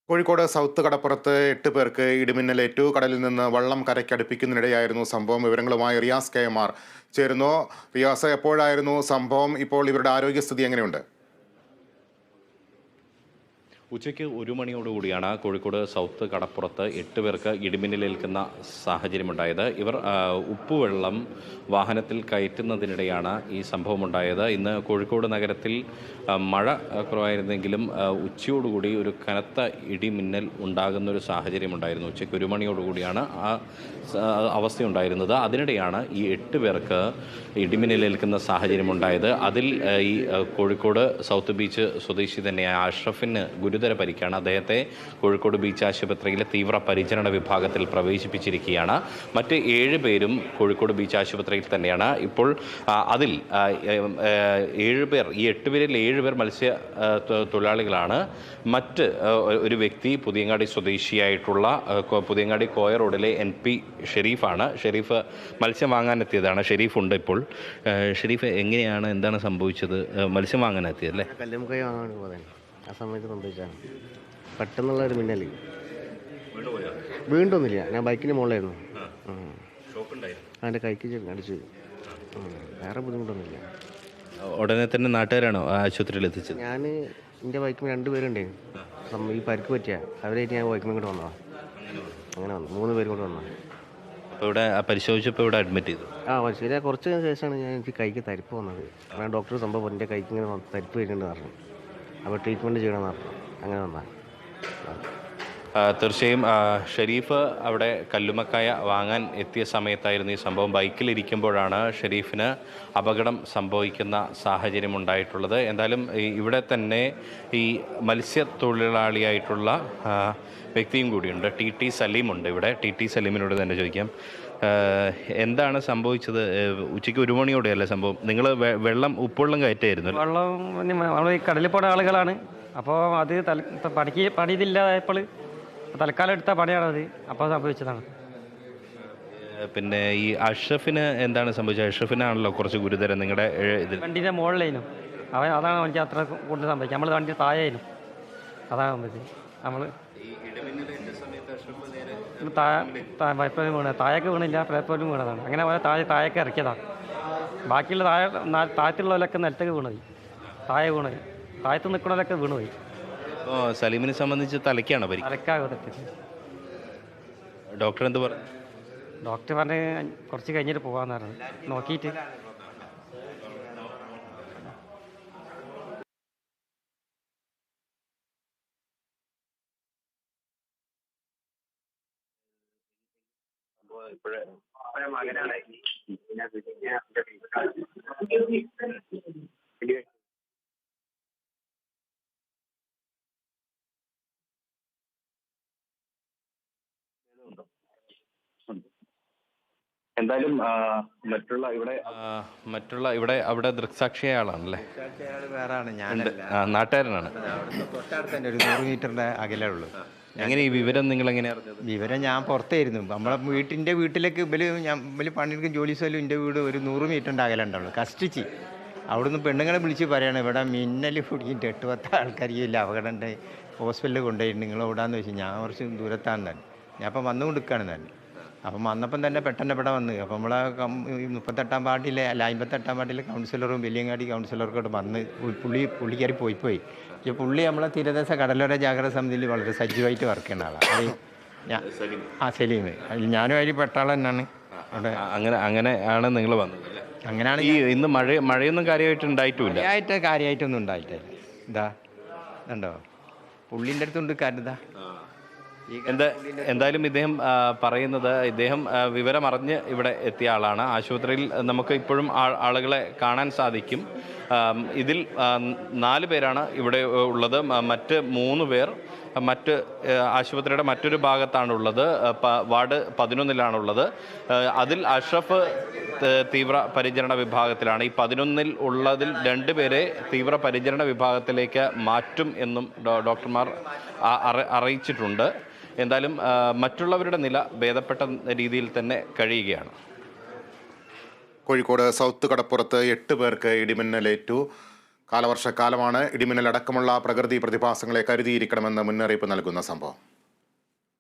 Kozhikode south കടപ്പുറത്ത് 8 പേർക്ക് ഇടിമിന്നലേറ്റു. കടലിൽ നിന്ന് വള്ളം കരയ്ക്കടുപ്പിക്കുന്നതിനിടെയായിരുന്നു സംഭവം. വിവരങ്ങളുമായി റിയാസ് KM ചേരുന്നു. റിയാസ്, എപ്പോഴായിരുന്നു സംഭവം? ഇപ്പോൾ ഇവരുടെ ആരോഗ്യസ്ഥിതി എങ്ങനെയുണ്ട്? ഉച്ചയ്ക്ക് 1 മണിയോടുകൂടിയാണ് കോഴിക്കോട് സൗത്ത് കടപ്പുറത്ത് 8 പേർക്ക് ഇടിമിന്നലേൽക്കുന്ന സാഹചര്യമുണ്ടായത്. ഇവർ ഉപ്പുവെള്ളം വാഹനത്തിൽ കയറ്റുന്നതിനിടെയാണ് ഈ സംഭവമുണ്ടായത്. ഇന്ന് കോഴിക്കോട് നഗരത്തിൽ മഴ കുറവായിരുന്നെങ്കിലും ഉച്ചയോടുകൂടി ഒരു കനത്ത ഇടിമിന്നൽ ഉണ്ടാകുന്നൊരു സാഹചര്യമുണ്ടായിരുന്നു. ഉച്ചയ്ക്ക് 1 മണിയോടുകൂടിയാണ് ആ അവസ്ഥയുണ്ടായിരുന്നത്. അതിനിടെയാണ് ഈ 8 പേർക്ക് ഇടിമിന്നലേൽക്കുന്ന സാഹചര്യമുണ്ടായത്. അതിൽ ഈ കോഴിക്കോട് സൗത്ത് ബീച്ച് സ്വദേശി തന്നെയായ അഷ്റഫിന് ഗുരുതര പരിക്കാണ്. അദ്ദേഹത്തെ കോഴിക്കോട് ബീച്ച് ആശുപത്രിയിലെ തീവ്ര പരിചരണ വിഭാഗത്തിൽ പ്രവേശിപ്പിച്ചിരിക്കുകയാണ്. മറ്റ് 7 പേരും കോഴിക്കോട് ബീച്ച് ആശുപത്രിയിൽ തന്നെയാണ്. ഇപ്പോൾ അതിൽ 7 പേർ, ഈ 8 പേരിൽ 7 പേർ മത്സ്യ തൊഴിലാളികളാണ്. മറ്റ് ഒരു വ്യക്തി പുതിയങ്ങാടി സ്വദേശിയായിട്ടുള്ള പുതിയങ്ങാടി കോയ റോഡിലെ NP ഷെരീഫാണ്. ഷെരീഫ് മത്സ്യം വാങ്ങാനെത്തിയതാണ്. ഷെരീഫുണ്ട് ഇപ്പോൾ. ഷെരീഫ്, എങ്ങനെയാണ്, എന്താണ് സംഭവിച്ചത്? മത്സ്യം വാങ്ങാനെത്തിയതല്ലേ? കല്ലുമുക്കൈ വാങ്ങാൻ പോകാൻ ആ സമയത്ത് സംഭവിച്ചാണ്. പെട്ടെന്നുള്ള ഒരു മിന്നൽ. വീണ്ടൊന്നുമില്ല, ഞാൻ ബൈക്കിന് മുകളിലായിരുന്നു. എൻ്റെ കൈക്ക് അടിച്ചു. വേറെ ബുദ്ധിമുട്ടൊന്നുമില്ല. ഉടനെ തന്നെ നാട്ടുകാരാണോ ആശുപത്രിയിൽ എത്തിച്ചത്? ഞാൻ എൻ്റെ ബൈക്കിൽ 2 പേരുണ്ടായിരുന്നു. ഈ പരിക്ക് പറ്റിയ അവരായിട്ട് ഞാൻ ബൈക്കിൽ കൂടെ വന്നതാണ്. അങ്ങനെ വന്നു, 3 പേരും കൂടെ വന്നതാണ്. അപ്പോൾ ഇവിടെ പരിശോധിച്ചപ്പോൾ ഇവിടെ അഡ്മിറ്റ് ചെയ്തു. ശരിയാ, കുറച്ച് ശേഷമാണ് എനിക്ക് കൈക്ക് തരിപ്പ് വന്നത്. ഞാൻ ഡോക്ടർ സംഭവം എൻ്റെ കൈക്ക് ഇങ്ങനെ തരിപ്പ് വരുന്നുണ്ട് പറഞ്ഞു. അപ്പോൾ ട്രീറ്റ്മെൻറ്റ് ചെയ്യണമെന്ന് പറഞ്ഞു. അങ്ങനെ വന്നാൽ തീർച്ചയായും ഷെരീഫ് അവിടെ കല്ലുമക്കായ വാങ്ങാൻ എത്തിയ സമയത്തായിരുന്നു ഈ സംഭവം. ബൈക്കിലിരിക്കുമ്പോഴാണ് ഷെരീഫിന് അപകടം സംഭവിക്കുന്ന സാഹചര്യം ഉണ്ടായിട്ടുള്ളത്. എന്തായാലും ഇവിടെ തന്നെ ഈ മത്സ്യത്തൊഴിലാളിയായിട്ടുള്ള വ്യക്തിയും കൂടിയുണ്ട്. TT സലീമുണ്ട് ഇവിടെ. TT സലീമിനോട് തന്നെ ചോദിക്കാം, എന്താണ് സംഭവിച്ചത്? ഉച്ചയ്ക്ക് 1 മണിയോടെയല്ലേ സംഭവം? നിങ്ങൾ ഉപ്പുവെള്ളം കയറ്റായിരുന്നു? വെള്ളം നമ്മൾ ഈ കടലിൽ പോണ ആളുകളാണ്. അപ്പോൾ അത് പണി ഇതില്ലാതായപ്പോൾ തൽക്കാലം എടുത്ത പണിയാണത്. അപ്പോൾ സംഭവിച്ചതാണ്. പിന്നെ ഈ അഷ്റഫിന് എന്താണ് സംഭവിച്ചത്? അഷ്റഫിനാണല്ലോ കുറച്ച് ഗുരുതരം നിങ്ങളുടെ ഇതിൽ. വണ്ടീൻ്റെ മുകളിലായിരുന്നു അതാണ് എനിക്ക് അത്ര കൂടുതൽ സംഭവിച്ചത്. നമ്മൾ വണ്ടി താഴെയായിരുന്നു, അതാണ് സംഭവിച്ചത്. നമ്മൾ പൈപ്പിൽ വീണ, താഴേക്ക് വീണില്ല, പ്ലേറ്റ്ഫോമിൽ വീണതാണ്. അങ്ങനെ താഴേക്ക് ഇറക്കിയതാണ്. ബാക്കിയുള്ള താഴത്തുള്ളവരൊക്കെ നിലത്തേക്ക് വീണുപോയി, താഴെ വീണുപോയി, താഴത്ത് നിൽക്കുന്നവരൊക്കെ വീണുപോയി. അപ്പോൾ സലീമിനെ സംബന്ധിച്ച് തലയ്ക്കാണോ പരിക്ക്? തലക്കാകെ തെറ്റിച്ച്. ഡോക്ടർ എന്ത് പറഞ്ഞു? ഡോക്ടർ പറഞ്ഞ് കുറച്ച് കഴിഞ്ഞിട്ട് പോകാമെന്ന് പറഞ്ഞു. നോക്കിയിട്ട് എന്തായാലും മറ്റുള്ള ഇവിടെ അവിടെ ദൃക്സാക്ഷിയായ ആളാണല്ലേ? വേറാണ്, നാട്ടുകാരനാണ്. തൊട്ടടുത്ത് തന്നെ ഒരു 100 മീറ്ററിന്റെ അകലേ ഉള്ളൂ. എങ്ങനെ ഈ വിവരം നിങ്ങൾ എങ്ങനെ അറിഞ്ഞത്? വിവരം ഞാൻ പുറത്തായിരുന്നു. നമ്മളെ വീട്ടിലേക്ക് ഇവര് പണിയെടുക്കും ജോലി സ്ഥലം എൻ്റെ വീട് ഒരു 100 മീറ്ററിൻ്റെ അകലുണ്ടാവുള്ളൂ. കഷ്ടിച്ച് അവിടുന്ന് പെണ്ണുങ്ങളെ വിളിച്ച് പറയാണ്, ഇവിടെ മിന്നൽ കുടിക്കിട്ട് 8-10 ആൾക്കാർ ഇല്ല, അപകടം ഉണ്ട്, ഹോസ്പിറ്റലിൽ കൊണ്ടുപോയിട്ട് നിങ്ങൾ എവിടാന്ന് വെച്ചാൽ ഞാൻ കുറച്ച് ദൂരത്താണ് തന്നെ. ഞാൻ അപ്പം വന്നുകൊടുക്കുകയാണ് തന്നെ. അപ്പം വന്നപ്പം തന്നെ പെട്ടെന്ന് ഇവിടെ വന്ന്. അപ്പം നമ്മളെ 38-ാം വാർഡിലെ 58-ാം വാർഡിലെ കൗൺസിലറും വലിയങ്ങാടി കൗൺസിലർക്കോട്ട് വന്ന് പുള്ളിക്കാരി പോയി. പക്ഷേ പുള്ളി നമ്മളെ തീരദേശ കടലോര ജാഗ്രത സമിതിയിൽ വളരെ സജീവമായിട്ട് വർക്ക് ചെയ്യുന്ന ആളാണ്. സലീം. ഞാനും അതിൽ പെട്ട ആൾ തന്നെയാണ്. അങ്ങനെയാണ് നിങ്ങൾ വന്നത്? അങ്ങനെയാണ്. ഈ ഇന്ന് മഴയൊന്നും കാര്യമായിട്ട് ഉണ്ടായിട്ടില്ല? കാര്യമായിട്ടൊന്നും ഉണ്ടായിട്ടില്ല. ഇതാ ഉണ്ടോ, പുള്ളിൻ്റെ അടുത്തുണ്ട് കരുതാ. എന്തായാലും ഇദ്ദേഹം പറയുന്നത്, ഇദ്ദേഹം വിവരമറിഞ്ഞ് ഇവിടെ എത്തിയ ആളാണ്. ആശുപത്രിയിൽ നമുക്ക് ഇപ്പോഴും ആളുകളെ കാണാൻ സാധിക്കും. ഇതിൽ 4 പേരാണ് ഇവിടെ ഉള്ളത്. മറ്റ് 3 പേർ മറ്റ് ആശുപത്രിയുടെ മറ്റൊരു ഭാഗത്താണുള്ളത്. വാർഡ് 11-ലാണുള്ളത്. അതിൽ അഷ്റഫ് തീവ്ര പരിചരണ വിഭാഗത്തിലാണ്. ഈ 11-ൽ ഉള്ളതിൽ 2 പേരെ തീവ്ര പരിചരണ വിഭാഗത്തിലേക്ക് മാറ്റും എന്നും ഡോക്ടർമാർ അറിയിച്ചിട്ടുണ്ട്. എന്തായാലും മറ്റുള്ളവരുടെ നില ഭേദപ്പെട്ട രീതിയിൽ തന്നെ കഴിയുകയാണ്. കോഴിക്കോട് സൗത്ത് കടപ്പുറത്ത് 8 പേർക്ക് ഇടിമിന്നലേറ്റു. കാലവർഷക്കാലമാണ്. ഇടിമിന്നലടക്കമുള്ള പ്രകൃതി പ്രതിഭാസങ്ങളെ കരുതിയിരിക്കണമെന്ന് മുന്നറിയിപ്പ് നൽകുന്ന സംഭവം.